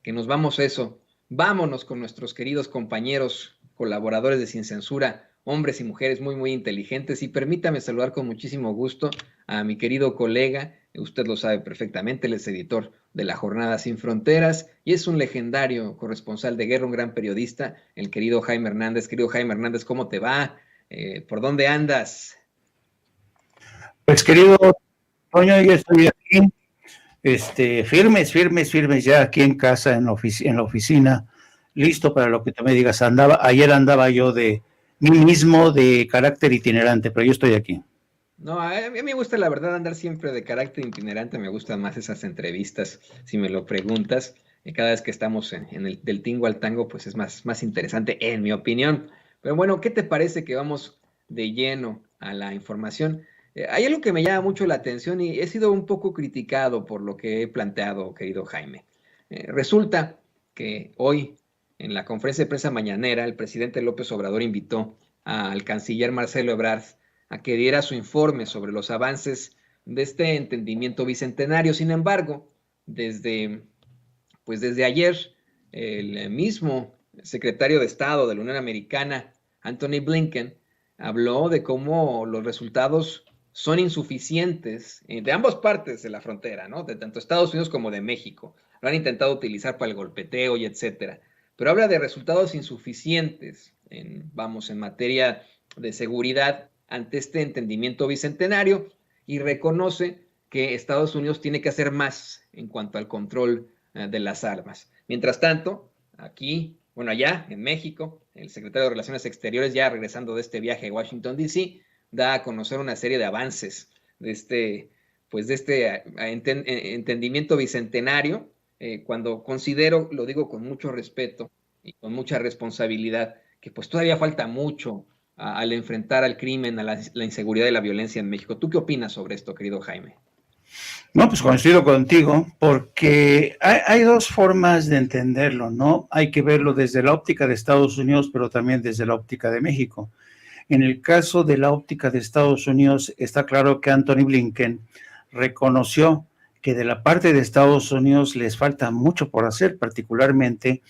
que nos vamos eso. Vámonos con nuestros queridos compañeros, colaboradores de Sin Censura, hombres y mujeres muy, muy inteligentes. Y permítame saludar con muchísimo gusto a mi querido colega, usted lo sabe perfectamente, él es editor de La Jornada Sin Fronteras y es un legendario corresponsal de guerra, un gran periodista, el querido Jaime Hernández. Querido Jaime Hernández, ¿cómo te va? ¿Por dónde andas? Pues querido Toño, yo estoy aquí, firmes ya aquí en casa, en la oficina, listo para lo que tú me digas. Ayer andaba yo de mí mismo, de carácter itinerante, pero yo estoy aquí. No, a mí me gusta la verdad andar siempre de carácter itinerante, me gustan más esas entrevistas, si me lo preguntas. Cada vez que estamos en el del tingo al tango, pues es más interesante, en mi opinión. Pero bueno, ¿qué te parece que vamos de lleno a la información? Hay algo que me llama mucho la atención y he sido un poco criticado por lo que he planteado, querido Jaime. Resulta que hoy, en la conferencia de prensa mañanera, el presidente López Obrador invitó al canciller Marcelo Ebrard a que diera su informe sobre los avances de este entendimiento bicentenario. Sin embargo, desde ayer, el mismo secretario de Estado de la Unión Americana, Anthony Blinken, habló de cómo los resultados son insuficientes de ambas partes de la frontera, ¿no? De tanto Estados Unidos como de México. Lo han intentado utilizar para el golpeteo y etcétera. Pero habla de resultados insuficientes en materia de seguridad ante este entendimiento bicentenario y reconoce que Estados Unidos tiene que hacer más en cuanto al control de las armas. Mientras tanto, aquí, allá en México, el secretario de Relaciones Exteriores, ya regresando de este viaje a Washington, D.C., da a conocer una serie de avances de este entendimiento bicentenario, cuando considero, lo digo con mucho respeto y con mucha responsabilidad, que pues todavía falta mucho al enfrentar al crimen, a la inseguridad y la violencia en México. ¿Tú qué opinas sobre esto, querido Jaime? No, pues coincido contigo, porque hay dos formas de entenderlo, ¿no? Hay que verlo desde la óptica de Estados Unidos, pero también desde la óptica de México. En el caso de la óptica de Estados Unidos, está claro que Anthony Blinken reconoció que de la parte de Estados Unidos les falta mucho por hacer, particularmente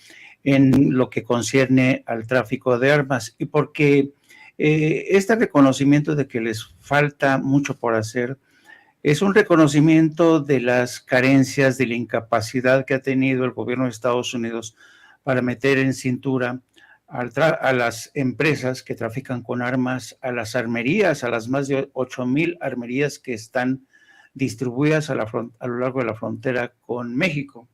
en lo que concierne al tráfico de armas, y porque este reconocimiento de que les falta mucho por hacer es un reconocimiento de las carencias, de la incapacidad que ha tenido el gobierno de Estados Unidos para meter en cintura a las empresas que trafican con armas, a las armerías, a las más de 8,000 armerías que están distribuidas a lo largo de la frontera con México.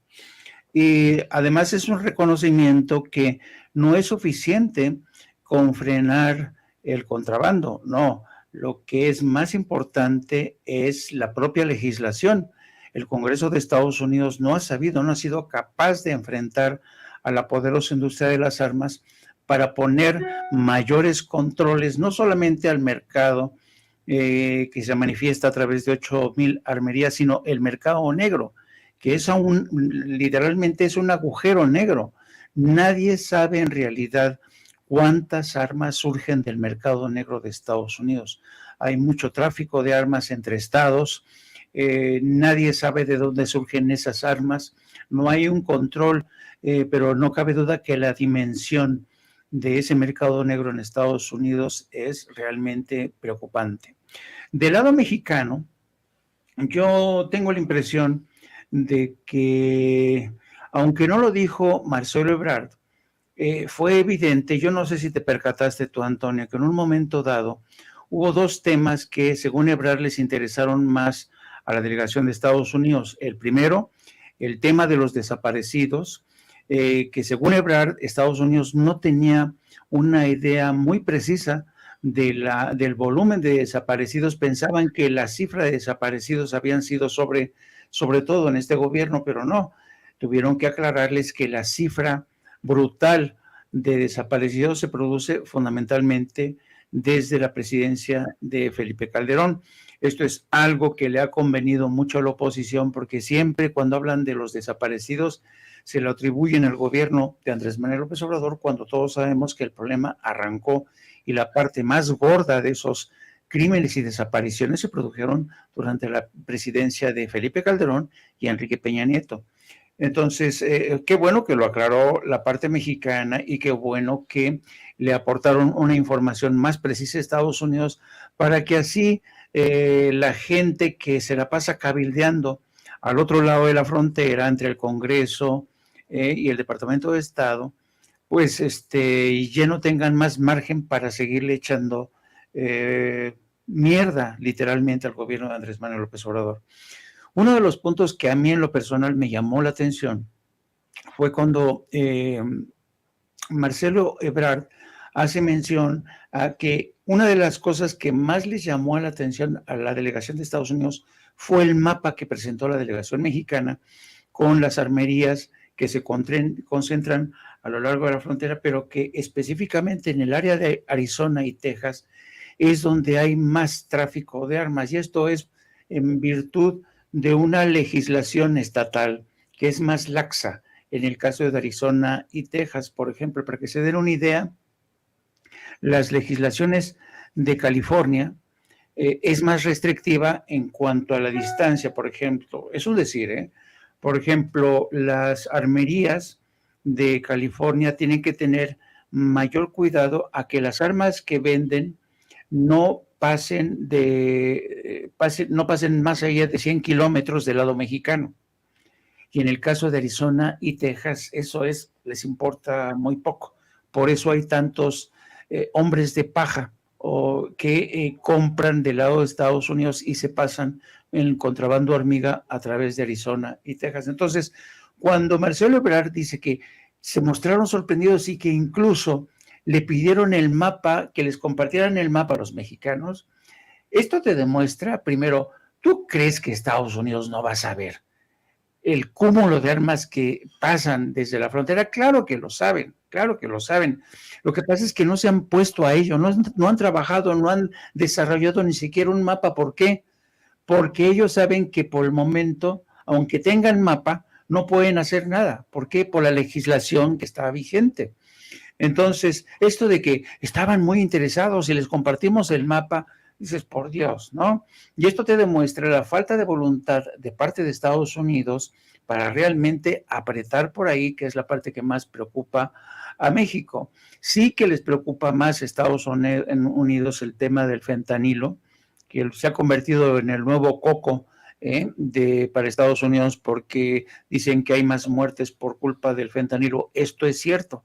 Y además es un reconocimiento que no es suficiente con frenar el contrabando, no. Lo que es más importante es la propia legislación. El Congreso de Estados Unidos no ha sido capaz de enfrentar a la poderosa industria de las armas para poner mayores controles, no solamente al mercado que se manifiesta a través de 8,000 armerías, sino el mercado negro, que es literalmente es un agujero negro. Nadie sabe en realidad cuántas armas surgen del mercado negro de Estados Unidos. Hay mucho tráfico de armas entre estados, nadie sabe de dónde surgen esas armas, no hay un control, pero no cabe duda que la dimensión de ese mercado negro en Estados Unidos es realmente preocupante. Del lado mexicano, yo tengo la impresión de que, aunque no lo dijo Marcelo Ebrard, fue evidente, yo no sé si te percataste tú, Antonio, que en un momento dado hubo dos temas que según Ebrard les interesaron más a la delegación de Estados Unidos. El primero, el tema de los desaparecidos, que según Ebrard, Estados Unidos no tenía una idea muy precisa del volumen de desaparecidos. Pensaban que la cifra de desaparecidos habían sido sobre todo en este gobierno, pero no. Tuvieron que aclararles que la cifra brutal de desaparecidos se produce fundamentalmente desde la presidencia de Felipe Calderón. Esto es algo que le ha convenido mucho a la oposición, porque siempre cuando hablan de los desaparecidos se lo atribuyen al gobierno de Andrés Manuel López Obrador, cuando todos sabemos que el problema arrancó y la parte más gorda de esos crímenes y desapariciones se produjeron durante la presidencia de Felipe Calderón y Enrique Peña Nieto. Entonces, qué bueno que lo aclaró la parte mexicana y qué bueno que le aportaron una información más precisa a Estados Unidos para que así la gente que se la pasa cabildeando al otro lado de la frontera entre el Congreso y el Departamento de Estado, pues ya no tengan más margen para seguirle echando mierda literalmente al gobierno de Andrés Manuel López Obrador. Uno de los puntos que a mí en lo personal me llamó la atención fue cuando Marcelo Ebrard hace mención a que una de las cosas que más les llamó la atención a la delegación de Estados Unidos fue el mapa que presentó la delegación mexicana con las armerías que se concentran a lo largo de la frontera, pero que específicamente en el área de Arizona y Texas es donde hay más tráfico de armas, y esto es en virtud de una legislación estatal que es más laxa. En el caso de Arizona y Texas, por ejemplo, para que se den una idea, las legislaciones de California es más restrictiva en cuanto a la distancia, por ejemplo. Es un decir, por ejemplo, las armerías de California tienen que tener mayor cuidado a que las armas que venden no pasen más allá de 100 kilómetros del lado mexicano. Y en el caso de Arizona y Texas, eso les importa muy poco. Por eso hay tantos hombres de paja que compran del lado de Estados Unidos y se pasan en el contrabando hormiga a través de Arizona y Texas. Entonces, cuando Marcelo Ebrard dice que se mostraron sorprendidos y que incluso le pidieron el mapa, que les compartieran el mapa a los mexicanos, esto te demuestra, primero, ¿tú crees que Estados Unidos no va a saber el cúmulo de armas que pasan desde la frontera? Claro que lo saben, claro que lo saben. Lo que pasa es que no se han puesto a ello, no han trabajado, no han desarrollado ni siquiera un mapa. ¿Por qué? Porque ellos saben que por el momento, aunque tengan mapa, no pueden hacer nada. ¿Por qué? Por la legislación que está vigente. Entonces, esto de que estaban muy interesados y les compartimos el mapa, dices, por Dios, ¿no? Y esto te demuestra la falta de voluntad de parte de Estados Unidos para realmente apretar por ahí, que es la parte que más preocupa a México. Sí que les preocupa más a Estados Unidos el tema del fentanilo, que se ha convertido en el nuevo coco para Estados Unidos, porque dicen que hay más muertes por culpa del fentanilo. Esto es cierto,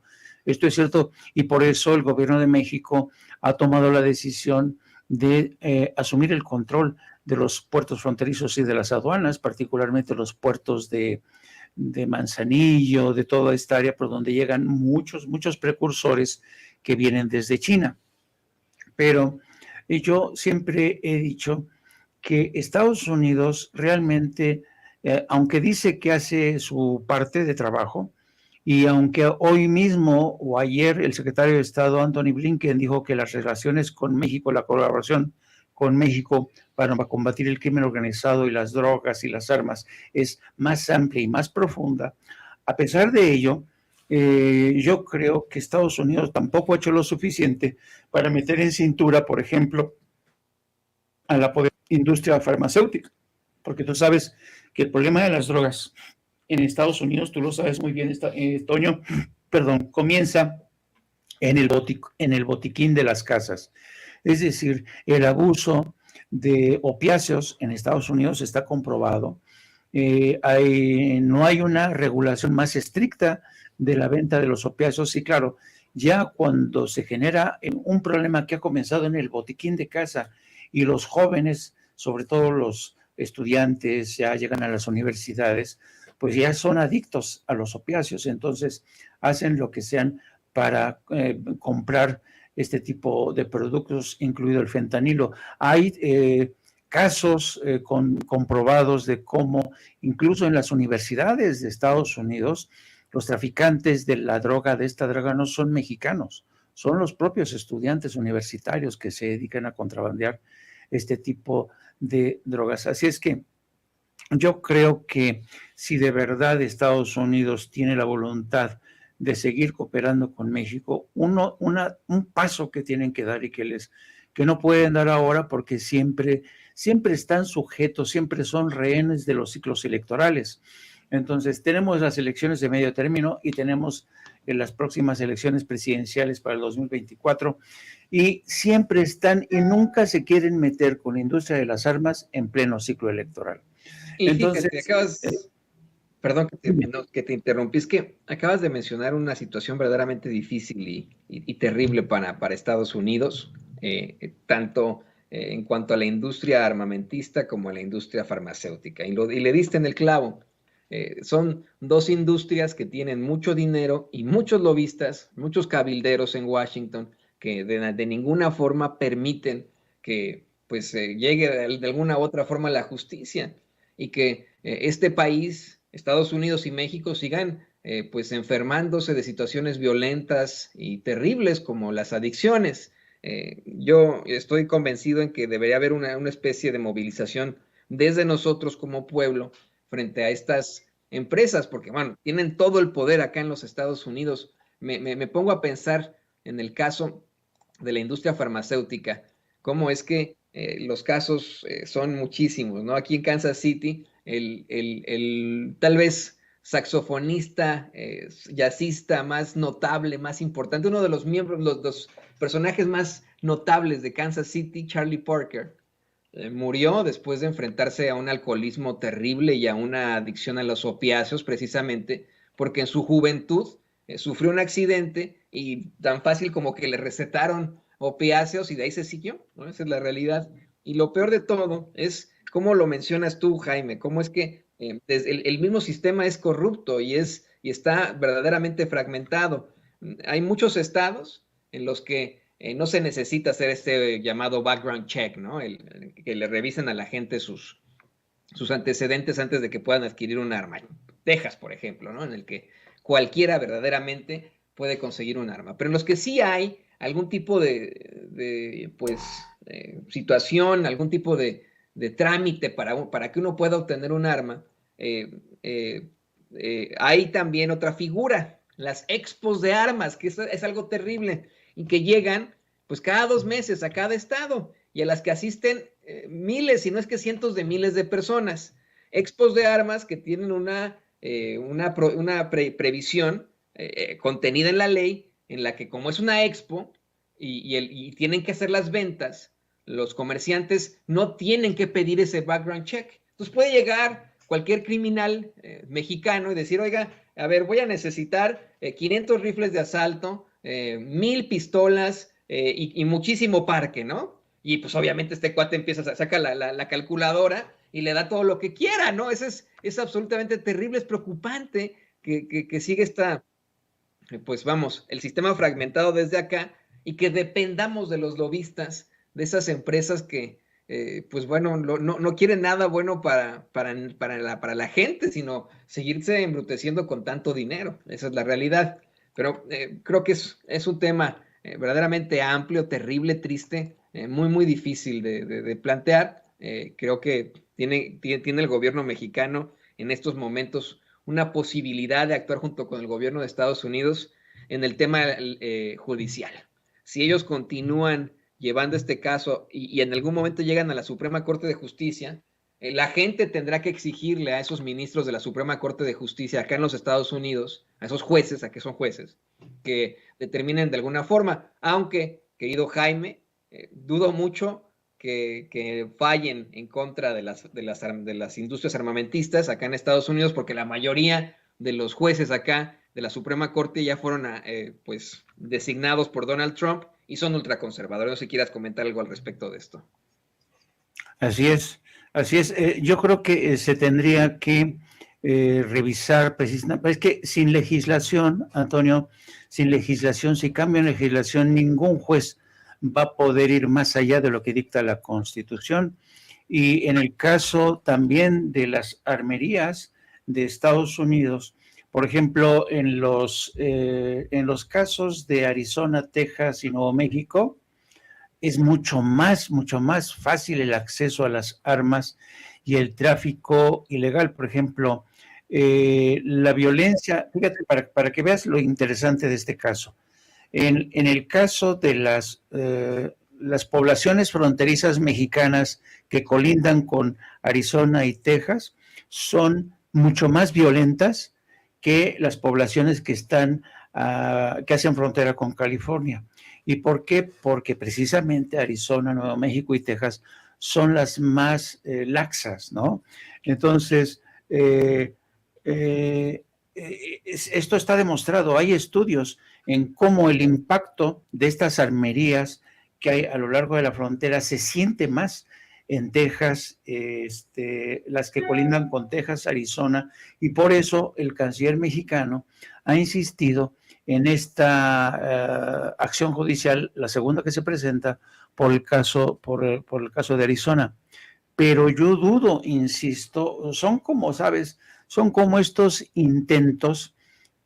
y por eso el gobierno de México ha tomado la decisión de asumir el control de los puertos fronterizos y de las aduanas, particularmente los puertos de Manzanillo, de toda esta área por donde llegan muchos precursores que vienen desde China. Pero yo siempre he dicho que Estados Unidos realmente, aunque dice que hace su parte de trabajo, y aunque hoy mismo o ayer el secretario de Estado Anthony Blinken dijo que las relaciones con México, la colaboración con México para combatir el crimen organizado y las drogas y las armas es más amplia y más profunda, a pesar de ello, yo creo que Estados Unidos tampoco ha hecho lo suficiente para meter en cintura, por ejemplo, a la industria farmacéutica, porque tú sabes que el problema de las drogas en Estados Unidos, tú lo sabes muy bien, Toño, comienza en el botiquín de las casas. Es decir, el abuso de opiáceos en Estados Unidos está comprobado. No hay una regulación más estricta de la venta de los opiáceos, y claro, ya cuando se genera un problema que ha comenzado en el botiquín de casa y los jóvenes, sobre todo los estudiantes, ya llegan a las universidades, pues ya son adictos a los opiáceos, entonces hacen lo que sean para comprar este tipo de productos, incluido el fentanilo. Hay casos comprobados de cómo incluso en las universidades de Estados Unidos, los traficantes de esta droga no son mexicanos, son los propios estudiantes universitarios que se dedican a contrabandear este tipo de drogas. Así es que yo creo que si de verdad Estados Unidos tiene la voluntad de seguir cooperando con México, un paso que tienen que dar y que no pueden dar ahora, porque siempre están sujetos, siempre son rehenes de los ciclos electorales. Entonces, tenemos las elecciones de medio término y tenemos las próximas elecciones presidenciales para el 2024 y siempre están y nunca se quieren meter con la industria de las armas en pleno ciclo electoral. Y fíjate, Entonces, perdón dime. que te interrumpí, es que acabas de mencionar una situación verdaderamente difícil y terrible para Estados Unidos, tanto en cuanto a la industria armamentista como a la industria farmacéutica. Y le diste en el clavo. Son dos industrias que tienen mucho dinero y muchos lobistas, muchos cabilderos en Washington que de ninguna forma permiten que pues llegue de alguna u otra forma la justicia y que este país, Estados Unidos y México, sigan pues enfermándose de situaciones violentas y terribles como las adicciones. Yo estoy convencido en que debería haber una especie de movilización desde nosotros como pueblo frente a estas empresas, porque bueno, tienen todo el poder acá en los Estados Unidos. Me pongo a pensar en el caso de la industria farmacéutica, cómo es que los casos son muchísimos, ¿no? Aquí en Kansas City, tal vez saxofonista, jazzista más notable, más importante, uno de los miembros, los personajes más notables de Kansas City, Charlie Parker, murió después de enfrentarse a un alcoholismo terrible y a una adicción a los opiáceos, precisamente porque en su juventud sufrió un accidente y tan fácil como que le recetaron opiáceos y de ahí se siguió, ¿no? Esa es la realidad. Y lo peor de todo es cómo lo mencionas tú, Jaime, cómo es que el mismo sistema es corrupto y está verdaderamente fragmentado. Hay muchos estados en los que no se necesita hacer este llamado background check, ¿no? Que le revisen a la gente sus antecedentes antes de que puedan adquirir un arma. Texas, por ejemplo, ¿no? En el que cualquiera verdaderamente puede conseguir un arma. Pero en los que sí hay algún tipo de pues, situación, algún tipo de trámite para que uno pueda obtener un arma, hay también otra figura, las expos de armas, que es algo terrible, y que llegan pues cada 2 meses a cada estado, y a las que asisten miles, si no es que cientos de miles de personas. Expos de armas que tienen una previsión contenida en la ley, en la que como es una expo y tienen que hacer las ventas, los comerciantes no tienen que pedir ese background check. Entonces puede llegar cualquier criminal mexicano y decir, oiga, a ver, voy a necesitar 500 rifles de asalto, 1000 pistolas y muchísimo parque, ¿no? Y pues obviamente este cuate empieza a sacar la calculadora y le da todo lo que quiera, ¿no? Eso es absolutamente terrible, es preocupante que siga pues vamos, el sistema fragmentado desde acá y que dependamos de los lobistas, de esas empresas que, pues bueno, no quieren nada bueno para la gente, sino seguirse embruteciendo con tanto dinero. Esa es la realidad. Pero creo que es un tema verdaderamente amplio, terrible, triste, muy difícil de plantear. Creo que tiene el gobierno mexicano en estos momentos una posibilidad de actuar junto con el gobierno de Estados Unidos en el tema judicial. Si ellos continúan llevando este caso y en algún momento llegan a la Suprema Corte de Justicia, la gente tendrá que exigirle a esos ministros de la Suprema Corte de Justicia acá en los Estados Unidos, a esos jueces, a que son jueces, que determinen de alguna forma, aunque, querido Jaime, dudo mucho que fallen en contra de las industrias armamentistas acá en Estados Unidos, porque la mayoría de los jueces acá de la Suprema Corte ya fueron pues designados por Donald Trump y son ultraconservadores. No sé si quieras comentar algo al respecto de esto. Así es, así es. Yo creo que se tendría que revisar precisamente, es que sin legislación, Antonio, sin legislación, si cambia legislación, ningún juez va a poder ir más allá de lo que dicta la Constitución. Y en el caso también de las armerías de Estados Unidos, por ejemplo, en los casos de Arizona, Texas y Nuevo México, es mucho más fácil el acceso a las armas y el tráfico ilegal. Por ejemplo, la violencia, fíjate, para que veas lo interesante de este caso. En el caso de las poblaciones fronterizas mexicanas que colindan con Arizona y Texas, son mucho más violentas que las poblaciones que están, que hacen frontera con California. ¿Y por qué? Porque precisamente Arizona, Nuevo México y Texas son las más laxas, ¿no? Entonces, esto está demostrado, hay estudios en cómo el impacto de estas armerías que hay a lo largo de la frontera se siente más en Texas, las que colindan con Texas, Arizona, y por eso el canciller mexicano ha insistido en esta acción judicial, la segunda que se presenta por el caso, por el caso de Arizona. Pero yo dudo, insisto, son como, ¿sabes? Son como estos intentos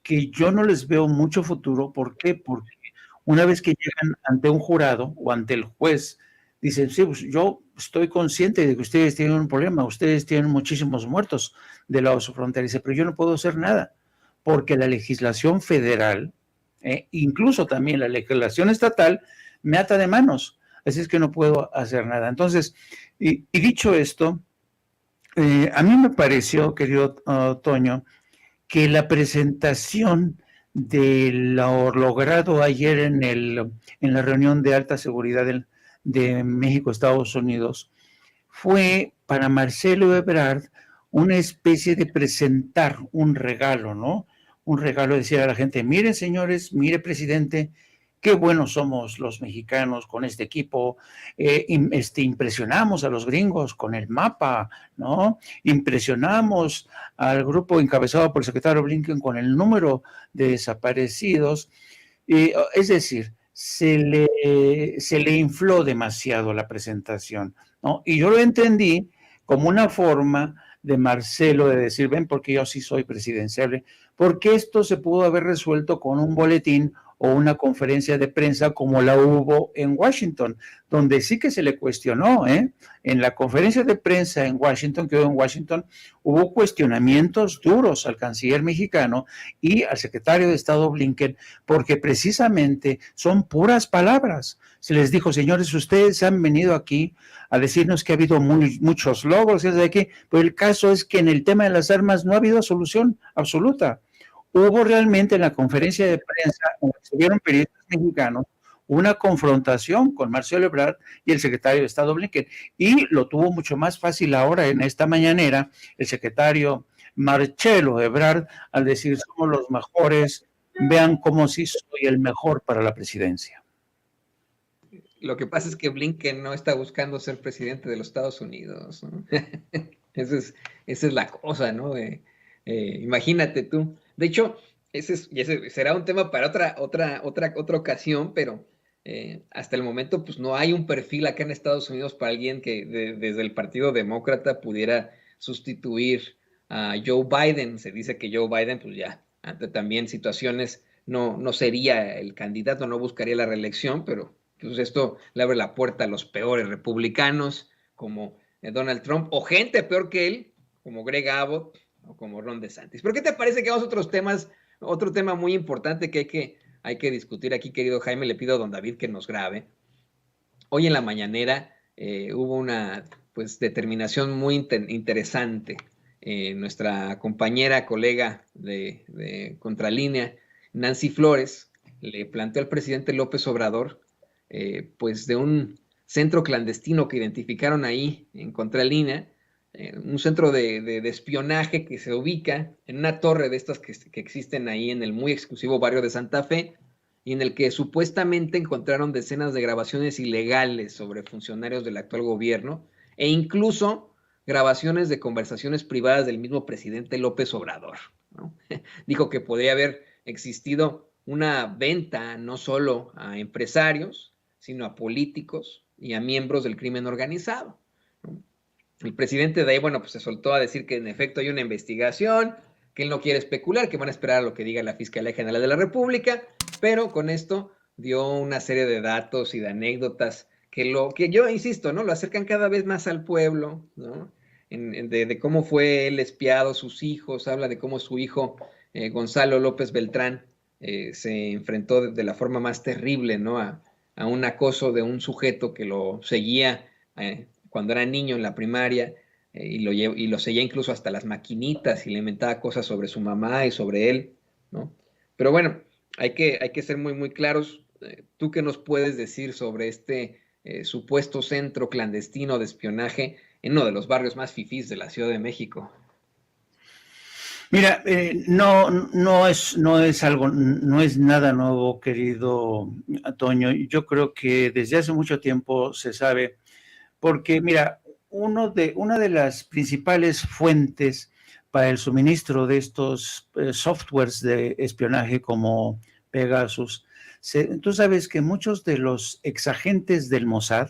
que yo no les veo mucho futuro. ¿Por qué? Porque una vez que llegan ante un jurado o ante el juez, dicen, sí, pues yo estoy consciente de que ustedes tienen un problema, ustedes tienen muchísimos muertos del lado de su frontera, dice, pero yo no puedo hacer nada, porque la legislación federal, incluso también la legislación estatal, me ata de manos, así es que no puedo hacer nada. Entonces, y dicho esto, a mí me pareció, querido Toño, que la presentación de lo logrado ayer en la reunión de alta seguridad de México-Estados Unidos fue para Marcelo Ebrard una especie de presentar un regalo, ¿no? Un regalo, decir a la gente, miren señores, mire presidente, qué buenos somos los mexicanos con este equipo, impresionamos a los gringos con el mapa, ¿no? Impresionamos al grupo encabezado por el secretario Blinken con el número de desaparecidos, es decir, se le infló demasiado la presentación, ¿no? Y yo lo entendí como una forma de Marcelo de decir, ven, porque yo sí soy presidenciable, porque esto se pudo haber resuelto con un boletín o una conferencia de prensa como la hubo en Washington, donde sí que se le cuestionó, ¿eh? En la conferencia de prensa en Washington, que hubo en Washington, hubo cuestionamientos duros al canciller mexicano y al secretario de Estado Blinken, porque precisamente son puras palabras. Se les dijo, señores, ustedes han venido aquí a decirnos que ha habido muchos logros, pero el caso es que en el tema de las armas no ha habido solución absoluta. Hubo realmente en la conferencia de prensa, en la que se vieron periodistas mexicanos, una confrontación con Marcelo Ebrard y el secretario de Estado Blinken, y lo tuvo mucho más fácil ahora en esta mañanera el secretario Marcelo Ebrard al decir somos los mejores, vean cómo sí soy el mejor para la presidencia. Lo que pasa es que Blinken no está buscando ser presidente de los Estados Unidos, ¿no? esa es la cosa, ¿no? Imagínate tú. De hecho, ese será un tema para otra ocasión, pero hasta el momento pues no hay un perfil acá en Estados Unidos para alguien que desde el Partido Demócrata pudiera sustituir a Joe Biden. Se dice que Joe Biden pues ya ante también situaciones no sería el candidato, no buscaría la reelección, pero pues esto le abre la puerta a los peores republicanos como Donald Trump o gente peor que él como Greg Abbott o como Ron DeSantis. ¿Por qué te parece que vamos a otros temas? Otro tema muy importante que hay que discutir aquí, querido Jaime, le pido a don David que nos grabe. Hoy en la mañanera hubo una pues determinación muy interesante. Nuestra compañera, colega de Contralínea, Nancy Flores, le planteó al presidente López Obrador pues de un centro clandestino que identificaron ahí en Contralínea, un centro de espionaje que se ubica en una torre de estas que existen ahí en el muy exclusivo barrio de Santa Fe, y en el que supuestamente encontraron decenas de grabaciones ilegales sobre funcionarios del actual gobierno e incluso grabaciones de conversaciones privadas del mismo presidente López Obrador, ¿no? Dijo que podría haber existido una venta no solo a empresarios, sino a políticos y a miembros del crimen organizado, ¿no? El presidente de ahí, bueno, pues se soltó a decir que en efecto hay una investigación, que él no quiere especular, que van a esperar a lo que diga la Fiscalía General de la República, pero con esto dio una serie de datos y de anécdotas que yo insisto, ¿no? Lo acercan cada vez más al pueblo, ¿no? De cómo fue él espiado, sus hijos, habla de cómo su hijo Gonzalo López Beltrán se enfrentó de la forma más terrible, ¿no? A un acoso de un sujeto que lo seguía cuando era niño en la primaria, y lo seguía incluso hasta las maquinitas y le inventaba cosas sobre su mamá y sobre él, ¿no? Pero bueno, hay que ser muy, muy claros. ¿Tú qué nos puedes decir sobre este supuesto centro clandestino de espionaje en uno de los barrios más fifís de la Ciudad de México? Mira, no es algo, no es nada nuevo, querido Toño. Yo creo que desde hace mucho tiempo se sabe, porque mira, una de las principales fuentes para el suministro de estos softwares de espionaje como Pegasus, tú sabes que muchos de los exagentes del Mossad,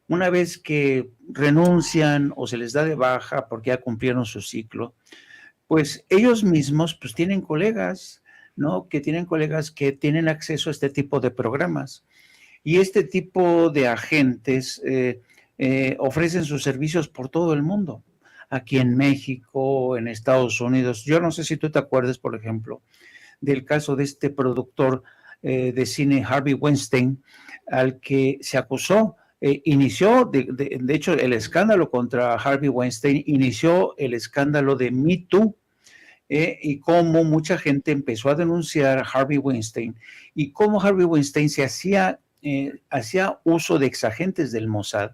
una vez que renuncian o se les da de baja porque ya cumplieron su ciclo, pues ellos mismos pues tienen colegas, ¿no? Que tienen colegas que tienen acceso a este tipo de programas. Y este tipo de agentes ofrecen sus servicios por todo el mundo. Aquí en México, en Estados Unidos. Yo no sé si tú te acuerdas, por ejemplo, del caso de este productor de cine Harvey Weinstein, al que se acusó. Inició, de hecho, el escándalo contra Harvey Weinstein inició el escándalo de Me Too, y cómo mucha gente empezó a denunciar a Harvey Weinstein y cómo Harvey Weinstein se hacía uso de exagentes del Mossad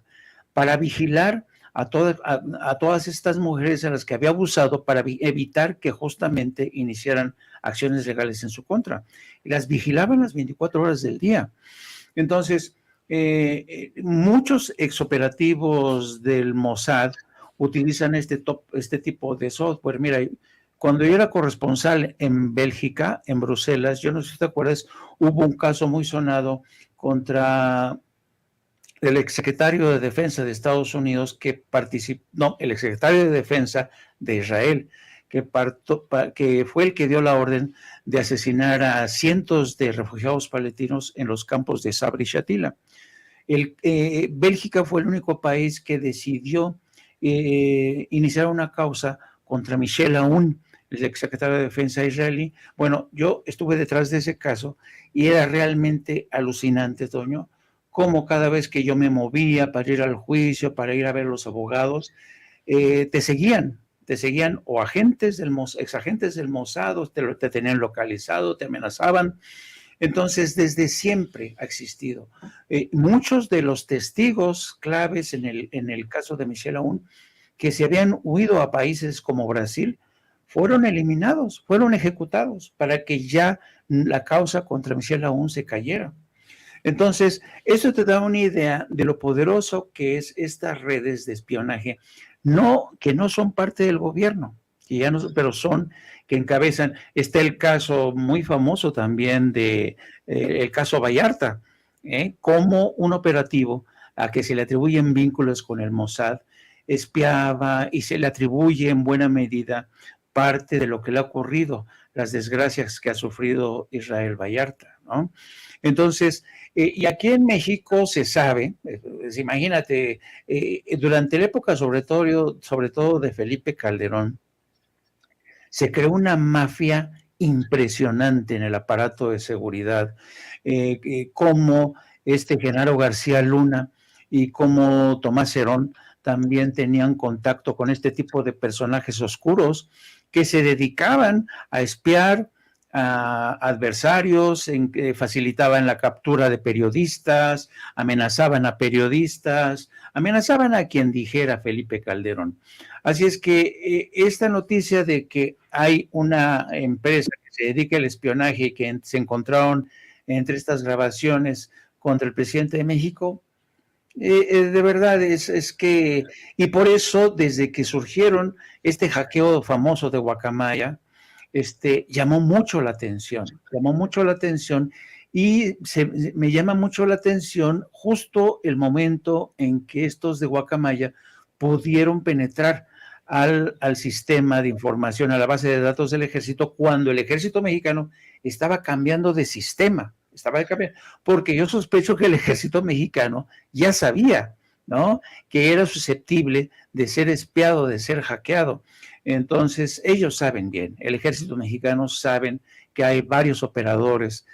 para vigilar a todas estas mujeres a las que había abusado para evitar que justamente iniciaran acciones legales en su contra. Las vigilaban las 24 horas del día. Entonces, muchos exoperativos del Mossad utilizan este tipo de software. Mira, cuando yo era corresponsal en Bélgica, en Bruselas, yo no sé si te acuerdas, hubo un caso muy sonado contra el exsecretario de Defensa de Estados Unidos el exsecretario de Defensa de Israel, que fue el que dio la orden de asesinar a cientos de refugiados palestinos en los campos de Sabra y Shatila. Bélgica fue el único país que decidió iniciar una causa contra Michel Aoun, el exsecretario de Defensa israelí. Bueno, yo estuve detrás de ese caso y era realmente alucinante, Toño, cómo cada vez que yo me movía para ir al juicio, para ir a ver los abogados, te seguían o exagentes del Mossad, te tenían localizado, te amenazaban. Entonces, desde siempre ha existido. Muchos de los testigos claves en el caso de Michel Aoun, que se habían huido a países como Brasil, fueron eliminados, fueron ejecutados para que ya la causa contra Michel Aoun se cayera. Entonces, eso te da una idea de lo poderoso que es estas redes de espionaje, que no son parte del gobierno, pero que encabezan. Está el caso muy famoso también el caso Vallarta, como un operativo a que se le atribuyen vínculos con el Mossad, espiaba y se le atribuye en buena medida parte de lo que le ha ocurrido, las desgracias que ha sufrido Israel Vallarta, ¿no? Entonces, y aquí en México se sabe, imagínate, durante la época sobre todo de Felipe Calderón, se creó una mafia impresionante en el aparato de seguridad, como Genaro García Luna y como Tomás Herón también tenían contacto con este tipo de personajes oscuros que se dedicaban a espiar a adversarios, facilitaban la captura de periodistas, amenazaban a periodistas, amenazaban a quien dijera Felipe Calderón. Así es que esta noticia de que hay una empresa que se dedica al espionaje y que se encontraron entre estas grabaciones contra el presidente de México, de verdad es que, y por eso desde que surgieron este hackeo famoso de Guacamaya, llamó mucho la atención y me llama mucho la atención justo el momento en que estos de Guacamaya pudieron penetrar al sistema de información, a la base de datos del ejército, cuando el ejército mexicano estaba cambiando de sistema, porque yo sospecho que el ejército mexicano ya sabía, ¿no?, que era susceptible de ser espiado, de ser hackeado. Entonces, ellos saben bien, el ejército mexicano saben que hay varios operadores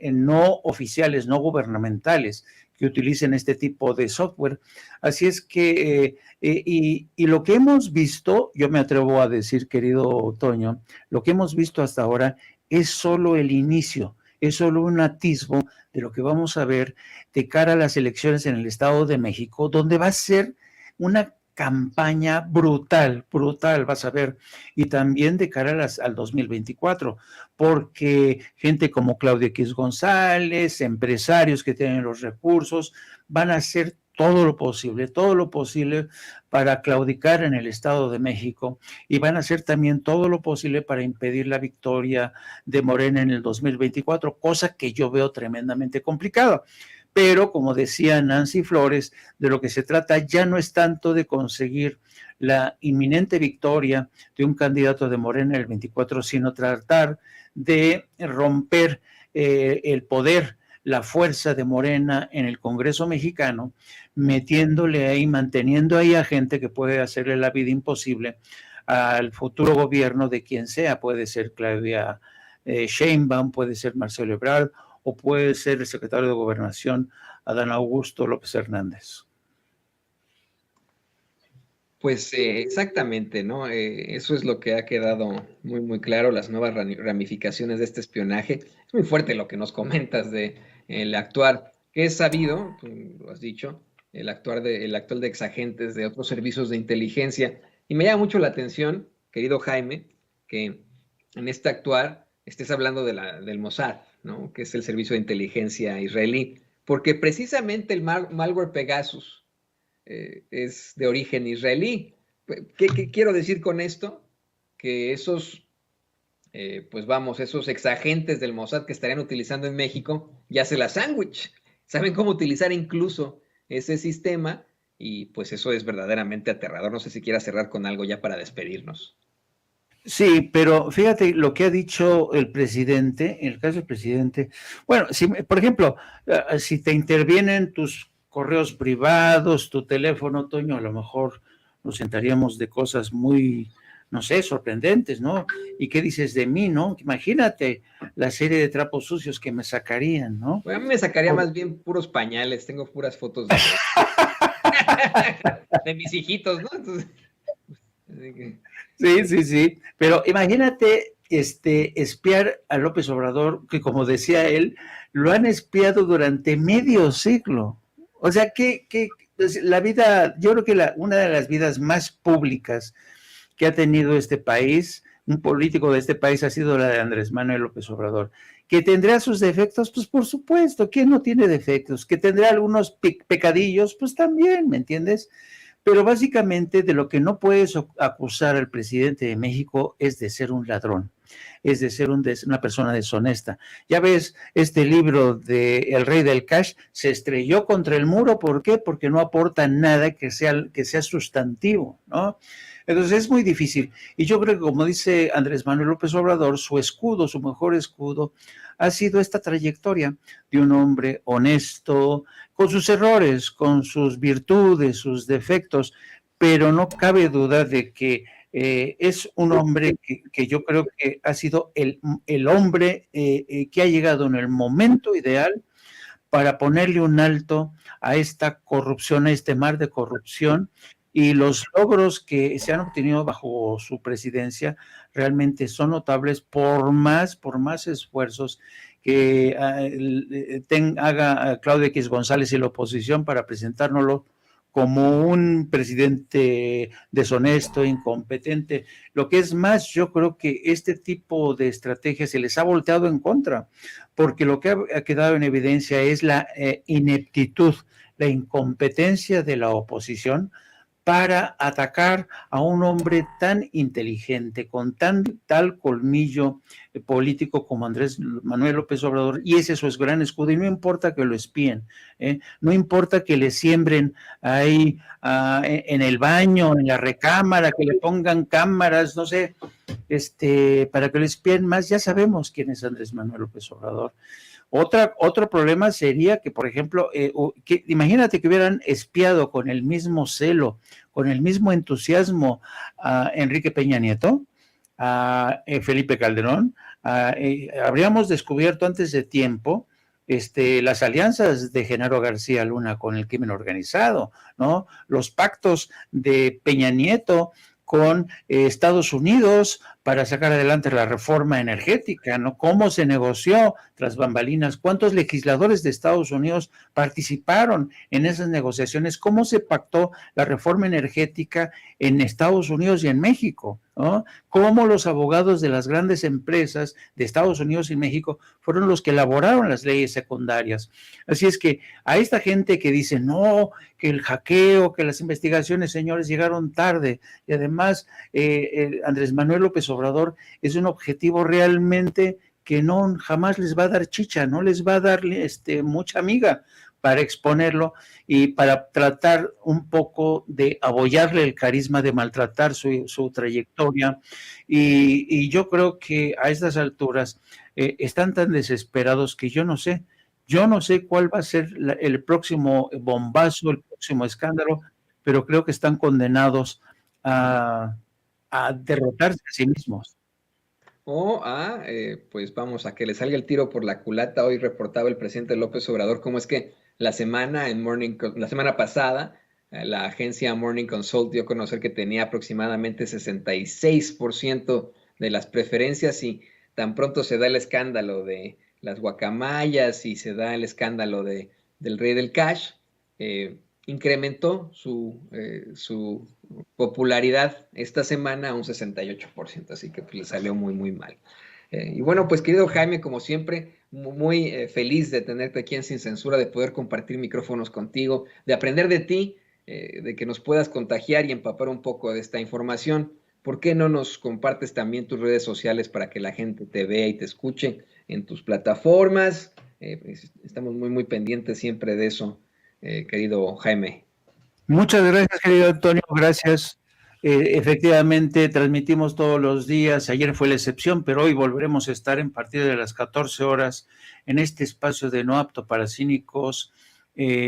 no oficiales, no gubernamentales, que utilicen este tipo de software. Así es que, y lo que hemos visto, yo me atrevo a decir, querido Toño, lo que hemos visto hasta ahora es solo el inicio, es solo un atisbo de lo que vamos a ver de cara a las elecciones en el Estado de México, donde va a ser una campaña brutal, brutal, vas a ver, y también de cara al 2024, porque gente como Claudia X González, empresarios que tienen los recursos, van a hacer todo lo posible para claudicar en el Estado de México y van a hacer también todo lo posible para impedir la victoria de Morena en el 2024, cosa que yo veo tremendamente complicada. Pero, como decía Nancy Flores, de lo que se trata ya no es tanto de conseguir la inminente victoria de un candidato de Morena en el 24, sino tratar de romper el poder, la fuerza de Morena en el Congreso mexicano, metiéndole ahí, manteniendo ahí a gente que puede hacerle la vida imposible al futuro gobierno de quien sea. Puede ser Claudia Sheinbaum, puede ser Marcelo Ebrard, o puede ser el secretario de Gobernación, Adán Augusto López Hernández. Pues exactamente, ¿no? Eso es lo que ha quedado muy, muy claro, las nuevas ramificaciones de este espionaje. Es muy fuerte lo que nos comentas de el actuar, que es sabido, tú lo has dicho, el actual de exagentes de otros servicios de inteligencia. Y me llama mucho la atención, querido Jaime, que en este actuar estés hablando del Mossad, ¿no? Que es el servicio de inteligencia israelí, porque precisamente el malware Pegasus es de origen israelí. ¿Qué quiero decir con esto? Que esos, pues vamos, esos exagentes del Mossad que estarían utilizando en México ya se la sándwich. Saben cómo utilizar incluso ese sistema y pues eso es verdaderamente aterrador. No sé si quieras cerrar con algo ya para despedirnos. Sí, pero fíjate lo que ha dicho el presidente, en el caso del presidente, bueno, si, por ejemplo, si te intervienen tus correos privados, tu teléfono, Toño, a lo mejor nos sentaríamos de cosas muy, no sé, sorprendentes, ¿no? ¿Y qué dices de mí, no? Imagínate la serie de trapos sucios que me sacarían, ¿no? Bueno, a mí me sacaría más bien puros pañales, tengo puras fotos de mis hijitos, ¿no? Entonces, Sí, pero imagínate espiar a López Obrador, que como decía él, lo han espiado durante medio siglo. O sea, pues, la vida, yo creo que una de las vidas más públicas que ha tenido este país, un político de este país, ha sido la de Andrés Manuel López Obrador. ¿Que tendrá sus defectos? Pues por supuesto, ¿quién no tiene defectos? ¿Que tendrá algunos pecadillos? Pues también, ¿me entiendes? Pero básicamente de lo que no puedes acusar al presidente de México es de ser un ladrón, es de ser una persona deshonesta. Ya ves, este libro de El Rey del Cash se estrelló contra el muro. ¿Por qué? Porque no aporta nada que sea sustantivo, ¿no? Entonces es muy difícil. Y yo creo que, como dice Andrés Manuel López Obrador, su escudo, su mejor escudo, ha sido esta trayectoria de un hombre honesto, con sus errores, con sus virtudes, sus defectos, pero no cabe duda de que es un hombre que yo creo que ha sido el hombre que ha llegado en el momento ideal para ponerle un alto a esta corrupción, a este mar de corrupción, y los logros que se han obtenido bajo su presidencia realmente son notables por más esfuerzos que haga Claudia X González y la oposición para presentárnoslo como un presidente deshonesto, incompetente. Lo que es más, yo creo que este tipo de estrategias se les ha volteado en contra, porque lo que ha quedado en evidencia es la ineptitud, la incompetencia de la oposición para atacar a un hombre tan inteligente, con tal colmillo político como Andrés Manuel López Obrador, y ese es su gran escudo, y no importa que lo espíen, no importa que le siembren ahí en el baño, en la recámara, que le pongan cámaras, no sé, para que lo espíen más. Ya sabemos quién es Andrés Manuel López Obrador. Otro problema sería que, por ejemplo, imagínate que hubieran espiado con el mismo celo, con el mismo entusiasmo a Enrique Peña Nieto, a Felipe Calderón. Habríamos descubierto antes de tiempo las alianzas de Genaro García Luna con el crimen organizado, ¿no? Los pactos de Peña Nieto con Estados Unidos para sacar adelante la reforma energética, ¿no? ¿Cómo se negoció tras bambalinas? ¿Cuántos legisladores de Estados Unidos participaron en esas negociaciones? ¿Cómo se pactó la reforma energética en Estados Unidos y en México? ¿No? ¿Cómo los abogados de las grandes empresas de Estados Unidos y México fueron los que elaboraron las leyes secundarias? Así es que a esta gente que dice, no, que el hackeo, que las investigaciones, señores, llegaron tarde, y además Andrés Manuel López Obrador es un objetivo realmente que no jamás les va a dar chicha, no les va a dar mucha amiga para exponerlo y para tratar un poco de abollarle el carisma, de maltratar su trayectoria. Y yo creo que a estas alturas están tan desesperados que yo no sé cuál va a ser el próximo bombazo, el próximo escándalo, pero creo que están condenados a derrotarse a sí mismos. O pues vamos, a que le salga el tiro por la culata. Hoy reportaba el presidente López Obrador cómo es que la semana pasada, la agencia Morning Consult dio a conocer que tenía aproximadamente 66% de las preferencias, y tan pronto se da el escándalo de las guacamayas y se da el escándalo del rey del cash, incrementó su popularidad esta semana a un 68%, así que pues, le salió muy, muy mal. Y bueno, pues querido Jaime, como siempre, muy feliz de tenerte aquí en Sin Censura, de poder compartir micrófonos contigo, de aprender de ti, de que nos puedas contagiar y empapar un poco de esta información. ¿Por qué no nos compartes también tus redes sociales para que la gente te vea y te escuche en tus plataformas? Pues, estamos muy, muy pendientes siempre de eso, querido Jaime. Muchas gracias, querido Antonio, gracias. Efectivamente, transmitimos todos los días. Ayer fue la excepción, pero hoy volveremos a estar en partir de las 14 horas en este espacio de No Apto para Cínicos.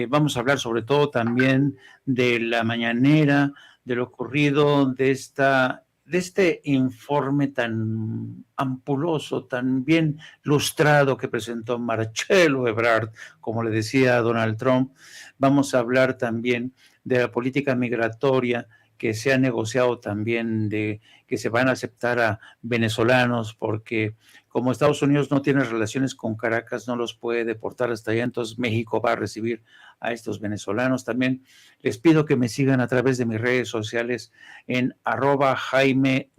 Vamos a hablar sobre todo también de la mañanera, de lo ocurrido, de este informe tan ampuloso, tan bien lustrado que presentó Marcelo Ebrard, como le decía Donald Trump. Vamos a hablar también de la política migratoria que se ha negociado también, de que se van a aceptar a venezolanos, porque como Estados Unidos no tiene relaciones con Caracas, no los puede deportar hasta allá, entonces México va a recibir a estos venezolanos. También les pido que me sigan a través de mis redes sociales en @Jaime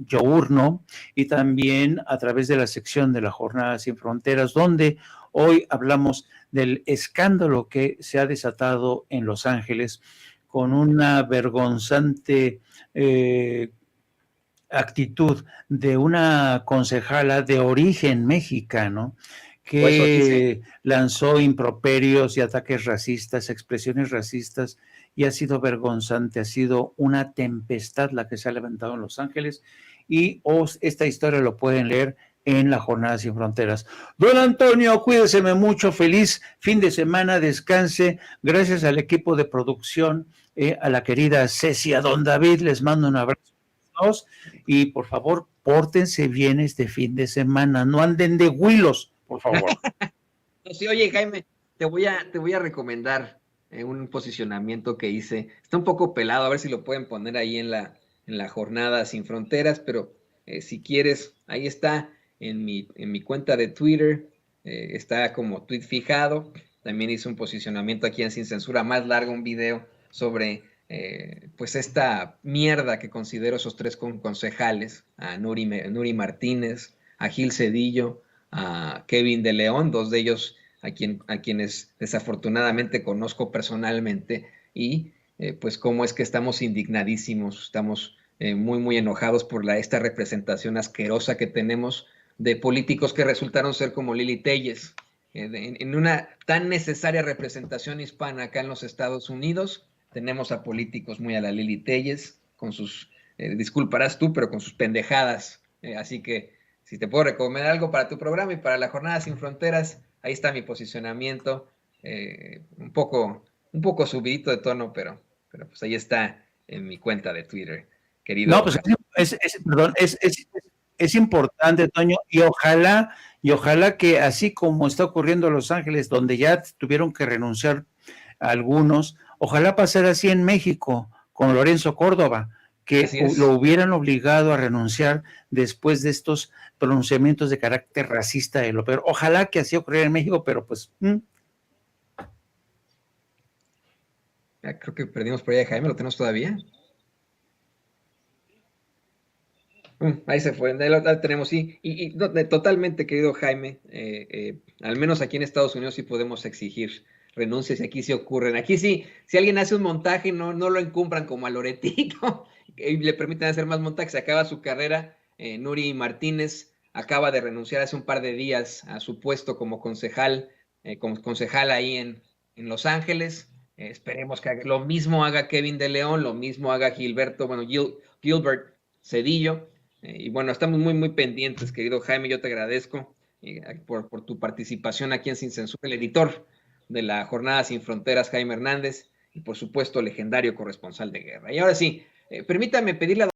y también a través de la sección de la Jornada Sin Fronteras, donde hoy hablamos del escándalo que se ha desatado en Los Ángeles con una vergonzante actitud de una concejala de origen mexicano que lanzó improperios y ataques racistas, expresiones racistas, y ha sido vergonzante, ha sido una tempestad la que se ha levantado en Los Ángeles, y esta historia lo pueden leer en la Jornada Sin Fronteras. Don Antonio, cuídese mucho, feliz fin de semana, descanse, gracias al equipo de producción, a la querida Ceci, a don David, les mando un abrazo a todos, y por favor, pórtense bien este fin de semana, no anden de huilos, por favor. Sí, oye, Jaime, te voy a recomendar un posicionamiento que hice. Está un poco pelado, a ver si lo pueden poner ahí en la Jornada Sin Fronteras, pero si quieres, ahí está en mi cuenta de Twitter, está como tweet fijado. También hice un posicionamiento aquí en Sin Censura más largo, un video sobre pues esta mierda que considero esos tres concejales, a Nuri Martínez, a Gil Cedillo, a Kevin de León, dos de ellos a quienes desafortunadamente conozco personalmente, y pues cómo es que estamos indignadísimos, estamos muy, muy enojados por esta representación asquerosa que tenemos de políticos que resultaron ser como Lili Telles, en una tan necesaria representación hispana acá en los Estados Unidos. Tenemos a políticos muy a la Lili Telles, con sus, disculparás tú, pero con sus pendejadas. Así que si te puedo recomendar algo para tu programa y para la Jornada Sin Fronteras, ahí está mi posicionamiento, un poco subidito de tono, pero pues ahí está en mi cuenta de Twitter, querido. No, pues perdón, es importante, Toño, y ojalá que así como está ocurriendo en Los Ángeles, donde ya tuvieron que renunciar a algunos, ojalá pasara así en México con Lorenzo Córdoba, que Así lo es. hubieran obligado a renunciar después de estos pronunciamientos de carácter racista de lo peor. Ojalá que así ocurriera en México, pero pues... Ya creo que perdimos por ahí a Jaime, ¿lo tenemos todavía? Ahí se fue, ahí lo tenemos, sí. Y no, totalmente, querido Jaime, al menos aquí en Estados Unidos sí podemos exigir renuncias y aquí sí ocurren. Aquí sí, si alguien hace un montaje, no lo encumbran como a Loretito y le permiten hacer más montajes, se acaba su carrera. Nuri Martínez acaba de renunciar hace un par de días a su puesto como concejal ahí en Los Ángeles. Esperemos que lo mismo haga Kevin de León, lo mismo haga Gilbert Cedillo. Y bueno, estamos muy pendientes, querido Jaime, yo te agradezco por tu participación aquí en Sin Censura, el editor de la Jornada Sin Fronteras, Jaime Hernández, y por supuesto, legendario corresponsal de guerra. Y ahora sí, permítame pedirle a